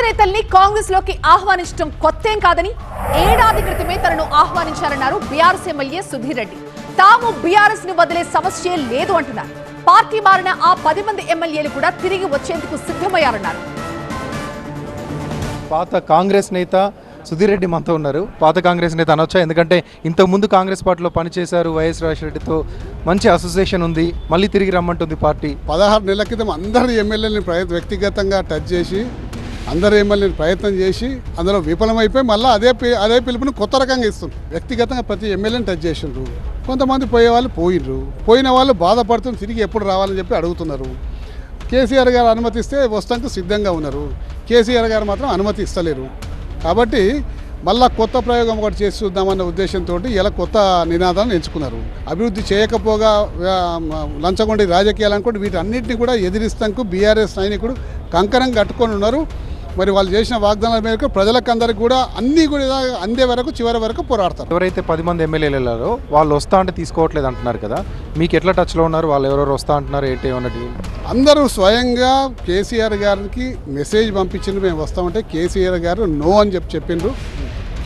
నేతల్ని కాంగ్రెస్ లోకి ఆహ్వానించడం కొత్తేం కాదని ఏడాది క్రితమే తనను ఆహ్వానించారన్నారు బీఆర్ఎస్ ఎమ్మెల్యే సుధీర్ రెడ్డి. తాము బీఆర్ఎస్ ని వదిలే సమస్య లేదు అంటున్నారు. పార్టీ మారిన ఆ 10 మంది ఎమ్మెల్యేలు కూడా తిరిగి వచ్చేందుకు సిద్ధమయ్యారన్నారు. పాత కాంగ్రెస్ నేత సుధీర్ రెడ్డి మనతో ఉన్నారు. పాత కాంగ్రెస్ నేత అనొచ్చా? ఎందుకంటే ఇంతకుముందు కాంగ్రెస్ పార్టీలో పనిచేశారు. వైఎస్ రాజశేఖరరెడ్డితో మంచి అసోసియేషన్ ఉంది. మళ్ళీ తిరిగి రమ్మంటుంది పార్టీ. 16 నెలల క్రితం అందరు ఎమ్మెల్యేలని వ్యక్తిగతంగా టచ్ చేసి అందరు ఎమ్మెల్యేని ప్రయత్నం చేసి అందులో విఫలమైపోయి మళ్ళీ అదే పిలుపుని కొత్త రకంగా ఇస్తుంది. వ్యక్తిగతంగా ప్రతి ఎమ్మెల్యేని టచ్ చేసిండ్రు. కొంతమంది పోయే వాళ్ళు పోయినరు. పోయిన వాళ్ళు బాధపడుతున్న తిరిగి ఎప్పుడు రావాలని చెప్పి అడుగుతున్నారు. కేసీఆర్ గారు అనుమతిస్తే వస్తానికి సిద్ధంగా ఉన్నారు. కేసీఆర్ గారు మాత్రం అనుమతి ఇస్తలేరు. కాబట్టి మళ్ళా కొత్త ప్రయోగం ఒకటి చేసి చూద్దామన్న ఉద్దేశంతో ఇలా కొత్త నినాదాలను ఎంచుకున్నారు. అభివృద్ధి చేయకపోగా లంచగొండి రాజకీయాలు అనుకోండి వీటన్నిటిని కూడా ఎదిరిస్తానికి బీఆర్ఎస్ సైనికుడు కంకణం కట్టుకొని ఉన్నారు. మరి వాళ్ళు చేసిన వాగ్దానాల మేరకు ప్రజలకందరికీ కూడా అన్నీ కూడా అందే వరకు చివరి వరకు పోరాడతారు. ఎవరైతే 10 మంది ఎమ్మెల్యేలు వెళ్ళారో వాళ్ళు వస్తా అంటే తీసుకోవట్లేదు అంటున్నారు కదా, మీకు ఎట్లా టచ్లో ఉన్నారు? వాళ్ళు ఎవరెవరు వస్తా అంటున్నారు ఏంటి ఏమన్నట్టు? అందరూ స్వయంగా కేసీఆర్ గారికి మెసేజ్ పంపించిండ్రు, మేము వస్తామంటే కేసీఆర్ గారు నో అని చెప్పిండ్రు.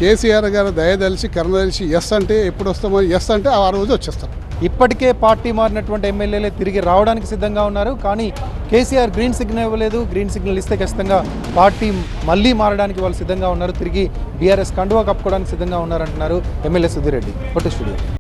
కేసీఆర్ గారు దయదలిచి కరుణదలిచి ఎస్ అంటే ఎప్పుడు వస్తామో ఎస్ అంటే ఆ రోజు వచ్చేస్తారు. ఇప్పటికే పార్టీ మారినటువంటి ఎమ్మెల్యేలే తిరిగి రావడానికి సిద్ధంగా ఉన్నారు. కానీ కేసీఆర్ గ్రీన్ సిగ్నల్ ఇవ్వలేదు. గ్రీన్ సిగ్నల్ ఇస్తే ఖచ్చితంగా పార్టీ మళ్ళీ మారడానికి వాళ్ళు సిద్ధంగా ఉన్నారు. తిరిగి బీఆర్ఎస్ కండువా కప్పుకోవడానికి సిద్ధంగా ఉన్నారంటున్నారు MLA Sudhir Reddy. Photo studio.